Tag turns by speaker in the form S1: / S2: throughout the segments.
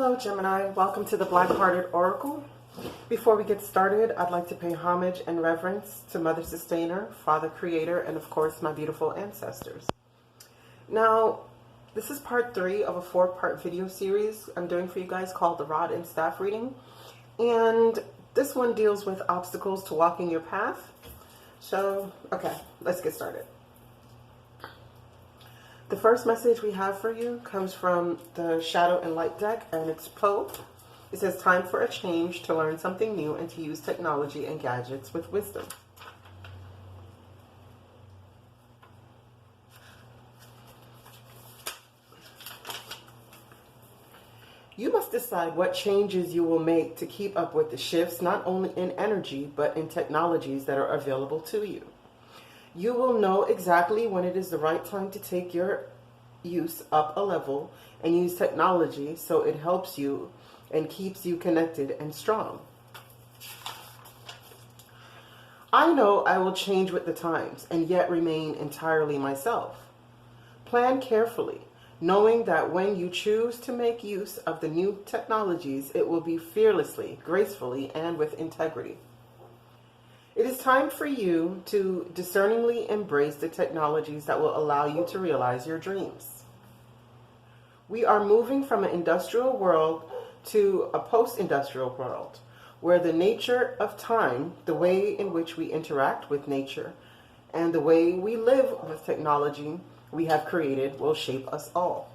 S1: Hello Gemini, welcome to the Black-Hearted Oracle. Before we get started, I'd like to pay homage and reverence to Mother Sustainer, Father Creator, and of course my beautiful ancestors. Now, this is part 3 of a 4-part video series I'm doing for you guys called the Rod and Staff Reading. And this one deals with obstacles to walking your path. So, okay, let's get started. The first message we have for you comes from the Shadow and Light deck, and it's Poe. It says, time for a change, to learn something new, and to use technology and gadgets with wisdom. You must decide what changes you will make to keep up with the shifts, not only in energy, but in technologies that are available to you. You will know exactly when it is the right time to take your use up a level and use technology so it helps you and keeps you connected and strong. I know I will change with the times and yet remain entirely myself. Plan carefully, knowing that when you choose to make use of the new technologies, it will be fearlessly, gracefully, and with integrity. It is time for you to discerningly embrace the technologies that will allow you to realize your dreams. We are moving from an industrial world to a post-industrial world, where the nature of time, the way in which we interact with nature, and the way we live with technology we have created will shape us all.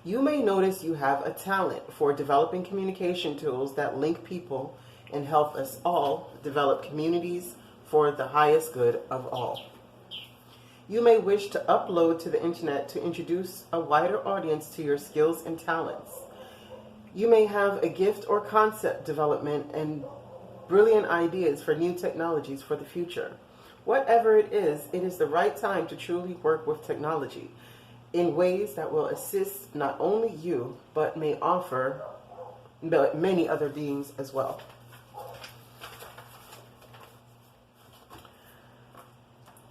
S1: You may notice you have a talent for developing communication tools that link people and help us all develop communities for the highest good of all. You may wish to upload to the internet to introduce a wider audience to your skills and talents. You may have a gift or concept development and brilliant ideas for new technologies for the future. Whatever it is the right time to truly work with technology in ways that will assist not only you, but may offer many other beings as well.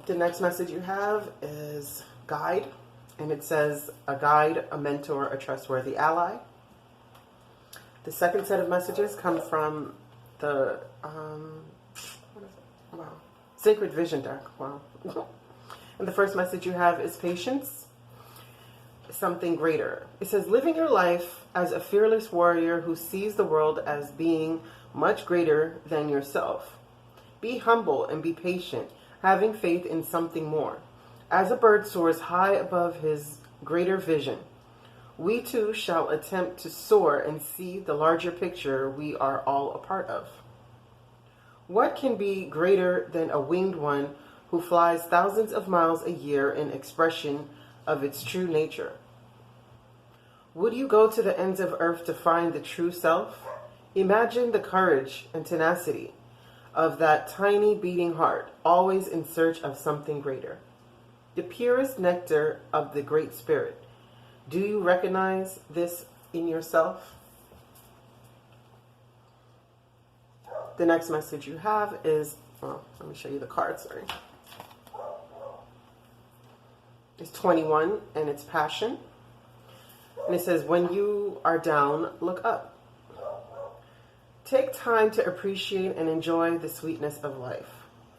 S1: The next message you have is guide, and it says a guide, a mentor, a trustworthy ally. The second set of messages come from the Sacred Vision deck. Wow. And the first message you have is patience, something greater. It says, living your life as a fearless warrior who sees the world as being much greater than yourself. Be humble and be patient, having faith in something more. As a bird soars high above his greater vision, we too shall attempt to soar and see the larger picture we are all a part of. What can be greater than a winged one who flies thousands of miles a year in expression of its true nature? Would you go to the ends of earth to find the true self? Imagine the courage and tenacity of that tiny beating heart, always in search of something greater. The purest nectar of the Great Spirit. Do you recognize this in yourself? The next message you have is, let me show you the card, sorry. It's 21, and it's passion. And it says, when you are down, look up. Take time to appreciate and enjoy the sweetness of life.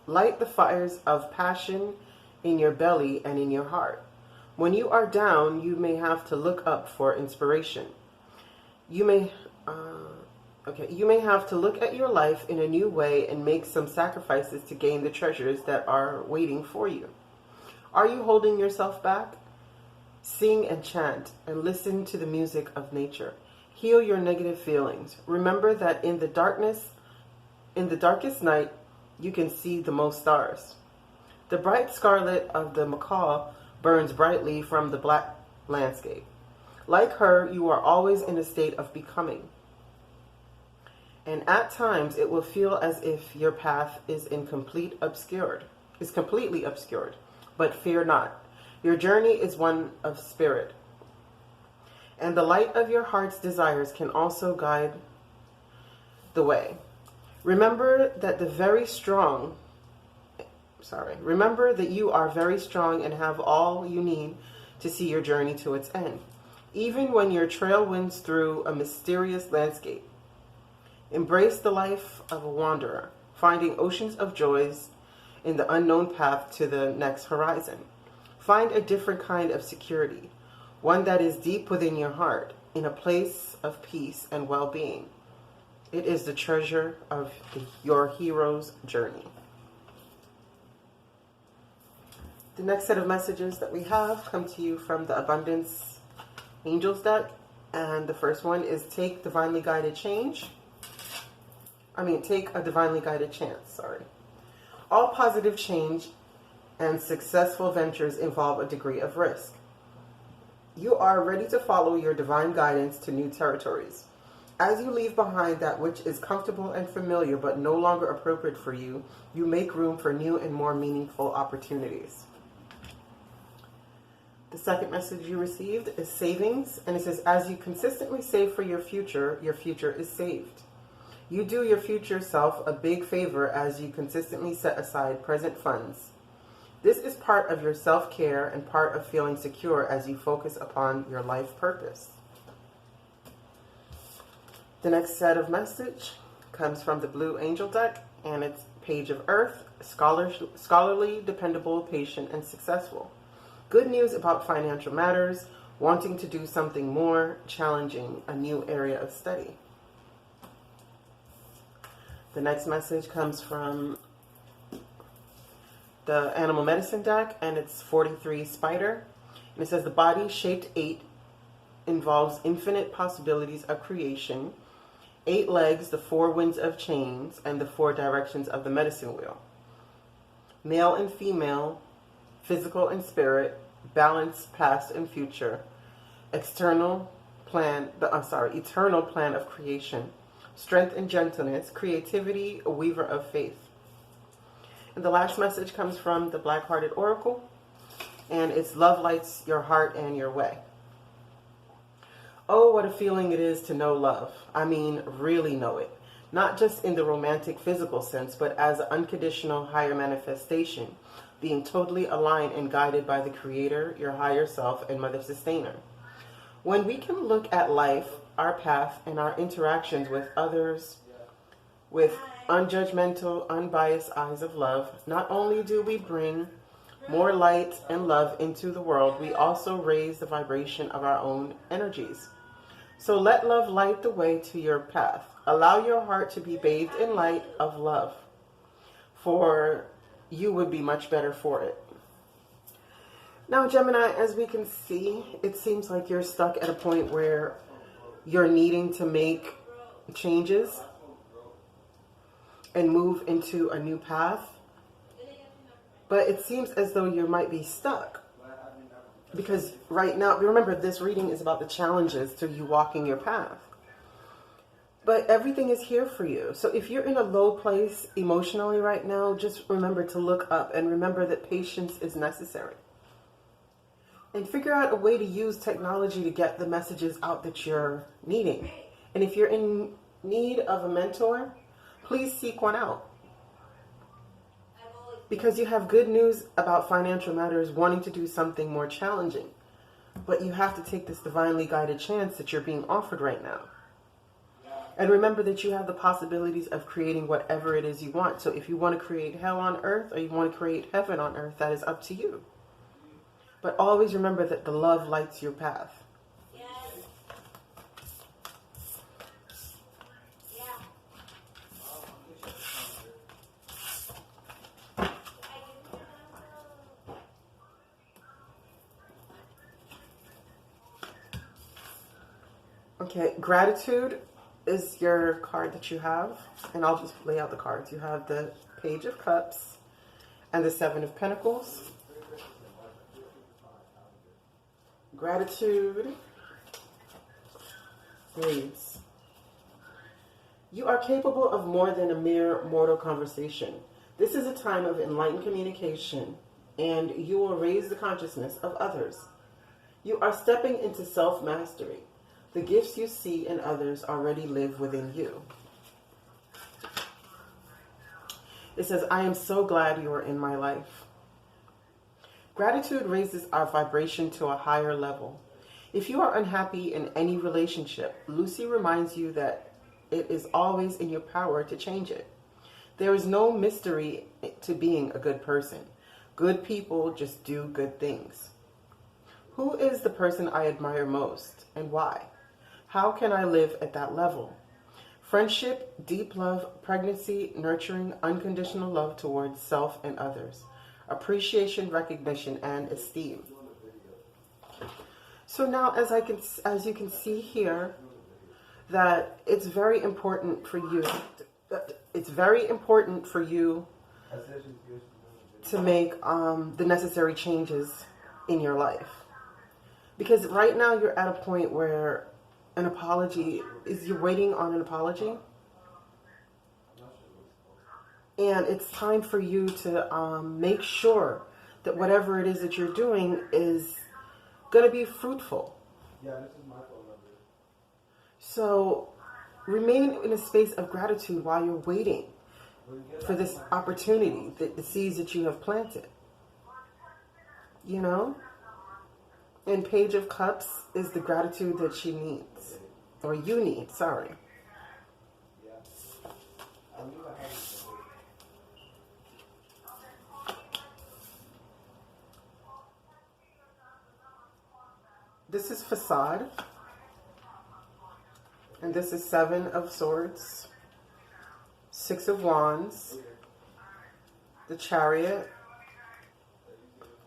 S1: Light the fires of passion in your belly and in your heart. When you are down, you may have to look up for inspiration. You may have to look at your life in a new way and make some sacrifices to gain the treasures that are waiting for you. Are you holding yourself back? Sing and chant and listen to the music of nature. Heal your negative feelings. Remember that in the darkest night, you can see the most stars. The bright scarlet of the macaw burns brightly from the black landscape. Like her, you are always in a state of becoming. And at times, it will feel as if your path is completely obscured. But fear not. Your journey is one of spirit. And the light of your heart's desires can also guide the way. Remember that you are very strong and have all you need to see your journey to its end. even when your trail winds through a mysterious landscape. Embrace the life of a wanderer, finding oceans of joys in the unknown path to the next horizon. Find a different kind of security, one that is deep within your heart, in a place of peace and well-being. It is the treasure of your hero's journey. The next set of messages that we have come to you from the Abundance Angels deck. And the first one is take a divinely guided chance, sorry. All positive change and successful ventures involve a degree of risk. You are ready to follow your divine guidance to new territories. As you leave behind that which is comfortable and familiar but no longer appropriate for you, you make room for new and more meaningful opportunities. The second message you received is savings, and it says, as you consistently save for your future is saved. You do your future self a big favor as you consistently set aside present funds. This is part of your self-care and part of feeling secure as you focus upon your life purpose. The next set of message comes from the Blue Angel deck, and it's Page of Earth, scholarly, dependable, patient, and successful. Good news about financial matters, wanting to do something more challenging, a new area of study. The next message comes from the Animal Medicine deck, and it's 43 Spider. And it says the body shaped 8 involves infinite possibilities of creation, 8 legs, the 4 winds of change, and the 4 directions of the medicine wheel. Male and female, physical and spirit, balance, past and future, eternal plan of creation, strength and gentleness, creativity, a weaver of faith. And the last message comes from the Black-Hearted Oracle, and it's love lights your heart and your way. Oh, what a feeling it is to know love. I mean, really know it. Not just in the romantic physical sense, but as an unconditional higher manifestation, being totally aligned and guided by the Creator, your higher self, and Mother Sustainer. When we can look at life, our path, and our interactions with others with unjudgmental, unbiased eyes of love, not only do we bring more light and love into the world, we also raise the vibration of our own energies. So let love light the way to your path. Allow your heart to be bathed in light of love, for you would be much better for it. Now, Gemini, as we can see, it seems like you're stuck at a point where you're needing to make changes and move into a new path. But it seems as though you might be stuck. Because right now, remember, this reading is about the challenges to you walking your path. But everything is here for you. So if you're in a low place emotionally right now, just remember to look up and remember that patience is necessary. And figure out a way to use technology to get the messages out that you're needing. And if you're in need of a mentor, please seek one out. Because you have good news about financial matters, wanting to do something more challenging. But you have to take this divinely guided chance that you're being offered right now. And remember that you have the possibilities of creating whatever it is you want. So if you want to create hell on earth or you want to create heaven on earth, that is up to you. But always remember that the love lights your path. Okay, gratitude is your card that you have, and I'll just lay out the cards. You have the Page of Cups and the Seven of Pentacles. Gratitude reads, you are capable of more than a mere mortal conversation. This is a time of enlightened communication, and you will raise the consciousness of others. You are stepping into self-mastery. The gifts you see in others already live within you. It says, I am so glad you are in my life. Gratitude raises our vibration to a higher level. If you are unhappy in any relationship, Lucy reminds you that it is always in your power to change it. There is no mystery to being a good person. Good people just do good things. Who is the person I admire most and why? How can I live at that level? Friendship, deep love, pregnancy, nurturing, unconditional love towards self and others. Appreciation, recognition, and esteem. So now, as you can see here, that it's very important for you. It's very important for you to make the necessary changes in your life, because right now you're at a point where an apology is you're waiting on an apology, and it's time for you to make sure that whatever it is that you're doing is going to be fruitful.
S2: Yeah, this is my phone number.
S1: So remain in a space of gratitude while you're waiting for this opportunity, the seeds that you have planted. You know? And Page of Cups is the gratitude that she needs. Or you need, sorry.
S2: Yeah. I knew I had it.
S1: This is Facade. And this is Seven of Swords, Six of Wands, the Chariot,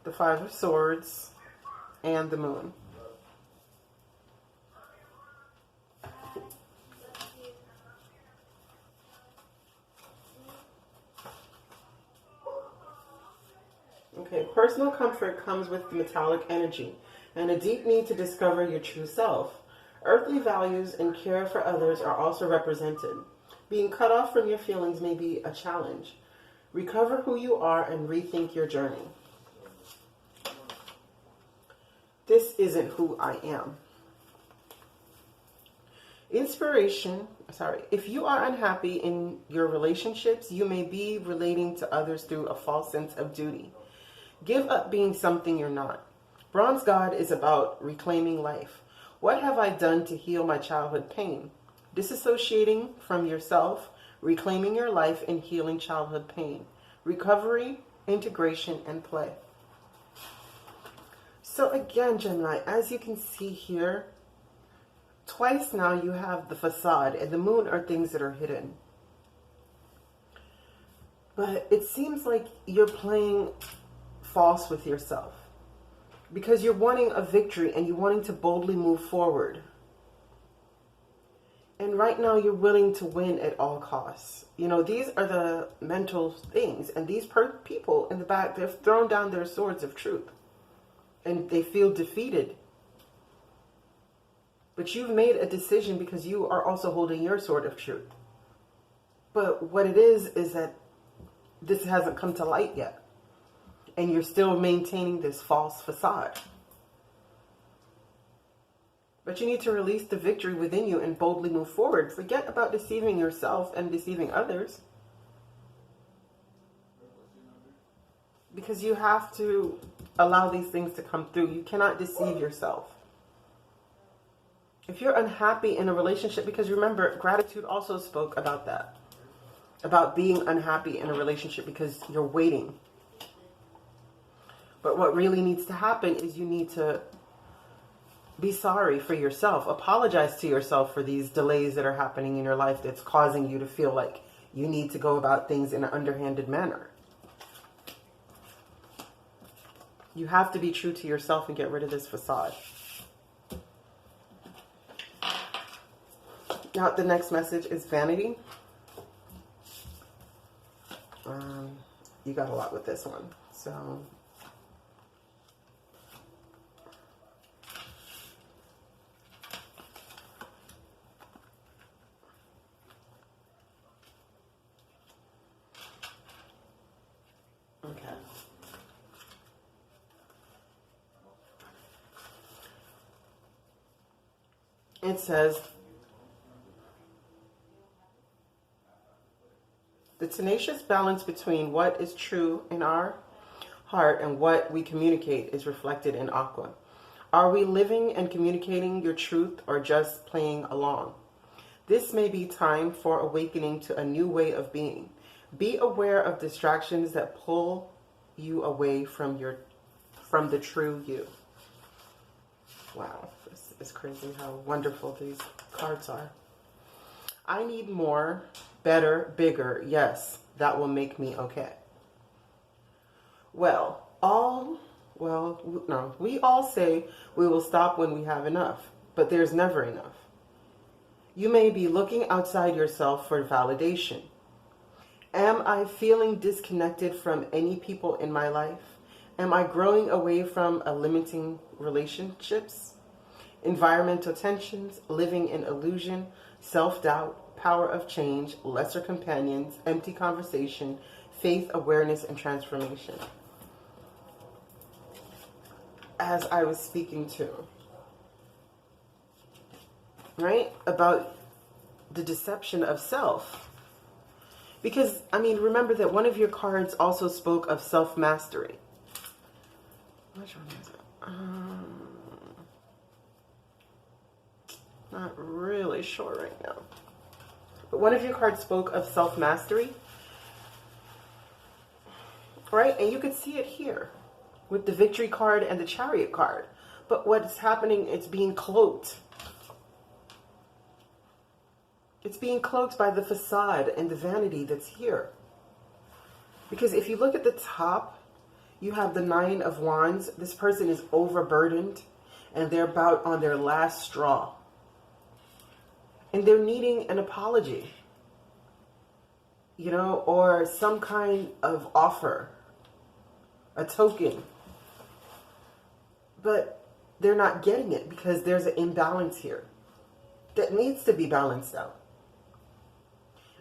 S1: the Five of Swords, and the Moon. Okay, personal comfort comes with the metallic energy and a deep need to discover your true self. Earthly values and care for others are also represented. Being cut off from your feelings may be a challenge. Recover who you are and rethink your journey. This isn't who I am. If you are unhappy in your relationships, you may be relating to others through a false sense of duty. Give up being something you're not. Bronze God is about reclaiming life. What have I done to heal my childhood pain? Disassociating from yourself, reclaiming your life, and healing childhood pain. Recovery, integration, and play. So again, Gemini, as you can see here, twice now you have the facade, and the moon are things that are hidden. But it seems like you're playing false with yourself, because you're wanting a victory and you're wanting to boldly move forward. And right now you're willing to win at all costs. You know, these are the mental things. And these people in the back, they've thrown down their swords of truth. And they feel defeated. But you've made a decision because you are also holding your sword of truth. But what it is that this hasn't come to light yet. And you're still maintaining this false facade. But you need to release the victory within you and boldly move forward. Forget about deceiving yourself and deceiving others. Because you have to allow these things to come through. You cannot deceive yourself. If you're unhappy in a relationship, because remember, gratitude also spoke about that. About being unhappy in a relationship because you're waiting. But what really needs to happen is you need to be sorry for yourself. Apologize to yourself for these delays that are happening in your life that's causing you to feel like you need to go about things in an underhanded manner. You have to be true to yourself and get rid of this facade. Now, the next message is Vanity. You got a lot with this one. So okay. It says, the tenacious balance between what is true in our heart and what we communicate is reflected in Aqua. Are we living and communicating your truth or just playing along? This may be time for awakening to a new way of being. Be aware of distractions that pull you away from the true you. Wow, this is crazy how wonderful these cards are. I need more, better, bigger. Yes, that will make me okay. We all say we will stop when we have enough, but there's never enough. You may be looking outside yourself for validation. Am I feeling disconnected from any people in my life? Am I growing away from limiting relationships? Environmental tensions, living in illusion, self-doubt, power of change, lesser companions, empty conversation, faith, awareness, and transformation. As I was speaking to, right, about the deception of self. Because, remember that one of your cards also spoke of self-mastery. Which one is it? Not really sure right now. But one of your cards spoke of self-mastery. Right? And you could see it here with the Victory card and the Chariot card. But what's happening, it's being cloaked. It's being cloaked by the facade and the vanity that's here. Because if you look at the top, you have the Nine of Wands. This person is overburdened and they're about on their last straw. And they're needing an apology, or some kind of offer, a token. But they're not getting it because there's an imbalance here that needs to be balanced out.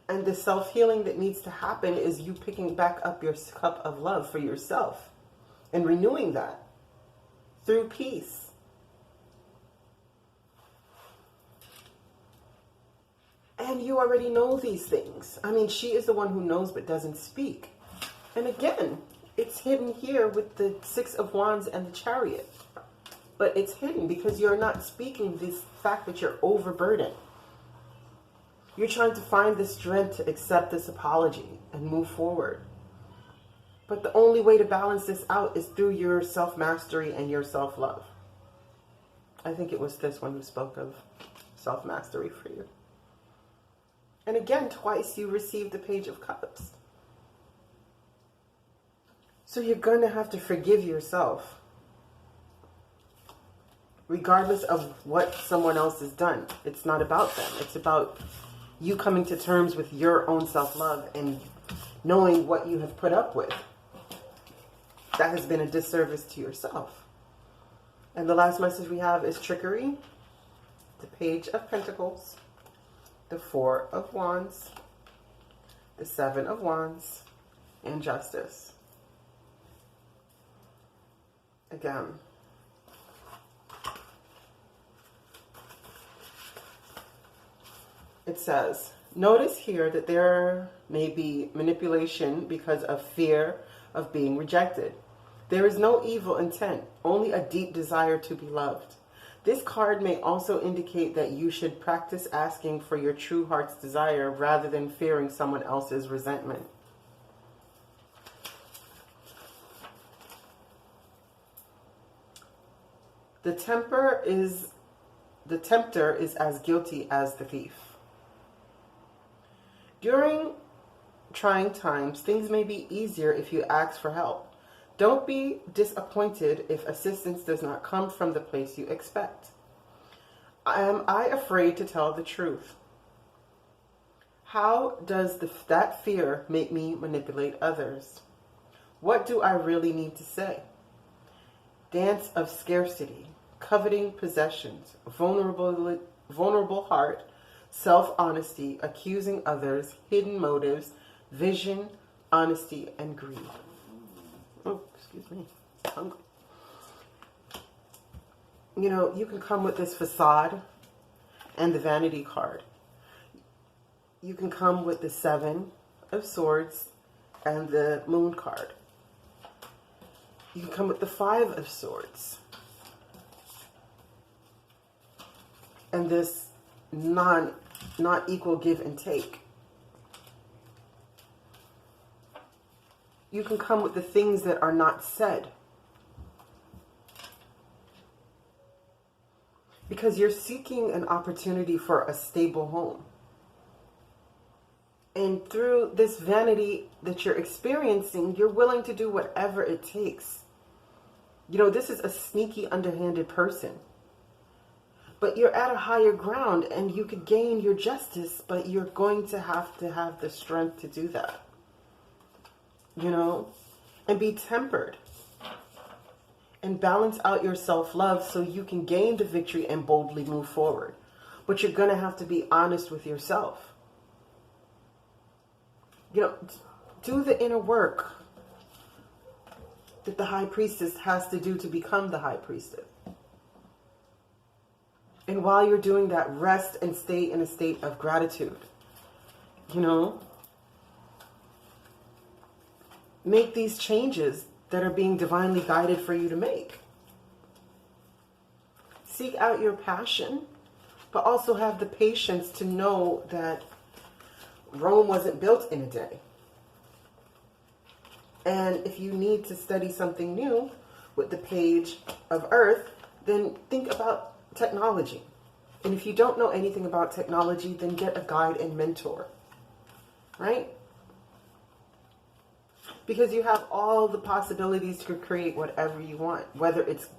S1: And the self-healing that needs to happen is you picking back up your cup of love for yourself and renewing that through peace. And you already know these things. She is the one who knows but doesn't speak. And again, it's hidden here with the Six of Wands and the Chariot. But it's hidden because you're not speaking this fact that you're overburdened. You're trying to find the strength to accept this apology and move forward. But the only way to balance this out is through your self-mastery and your self-love. I think it was this one who spoke of self-mastery for you. And again, twice you received the Page of Cups. So you're going to have to forgive yourself, regardless of what someone else has done. It's not about them. It's about you coming to terms with your own self-love and knowing what you have put up with. That has been a disservice to yourself. And the last message we have is Trickery, the Page of Pentacles, the Four of Wands, the Seven of Wands, and Justice. Again, it says, notice here that there may be manipulation because of fear of being rejected. There is no evil intent, only a deep desire to be loved. This card may also indicate that you should practice asking for your true heart's desire rather than fearing someone else's resentment. The tempter is as guilty as the thief. During trying times, things may be easier if you ask for help. Don't be disappointed if assistance does not come from the place you expect. Am I afraid to tell the truth? How does that fear make me manipulate others? What do I really need to say? Dance of scarcity, coveting possessions, vulnerable heart, self-honesty, accusing others, hidden motives, vision, honesty, and greed. Oh, excuse me. I'm hungry. You can come with this facade and the Vanity card. You can come with the Seven of Swords and the Moon card. You can come with the Five of Swords and this not equal give and take. You can come with the things that are not said. Because you're seeking an opportunity for a stable home. And through this vanity that you're experiencing, you're willing to do whatever it takes. You know, this is a sneaky, underhanded person. But you're at a higher ground and you could gain your justice, but you're going to have the strength to do that. You know, and be tempered. And balance out your self-love so you can gain the victory and boldly move forward. But you're going to have to be honest with yourself. You know, do the inner work that the high priestess has to do to become the high priestess. And while you're doing that, rest and stay in a state of gratitude. You know, make these changes that are being divinely guided for you to make. Seek out your passion, but also have the patience to know that Rome wasn't built in a day. And if you need to study something new with the page of Earth, then think about technology. And if you don't know anything about technology, then get a guide and mentor, right? Because you have all the possibilities to create whatever you want, whether it's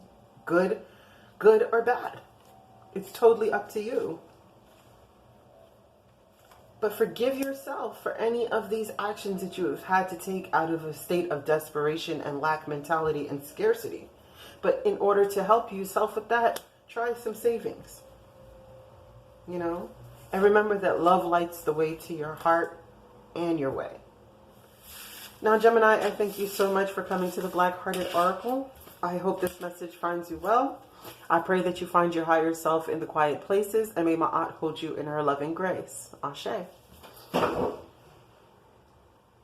S1: good or bad. It's totally up to you. But forgive yourself for any of these actions that you have had to take out of a state of desperation and lack mentality and scarcity. But in order to help yourself with that, try some savings. You know? And remember that love lights the way to your heart and your way. Now, Gemini, I thank you so much for coming to the Black-Hearted Oracle. I hope this message finds you well. I pray that you find your higher self in the quiet places, and may Ma'at hold you in her loving grace. Ashe.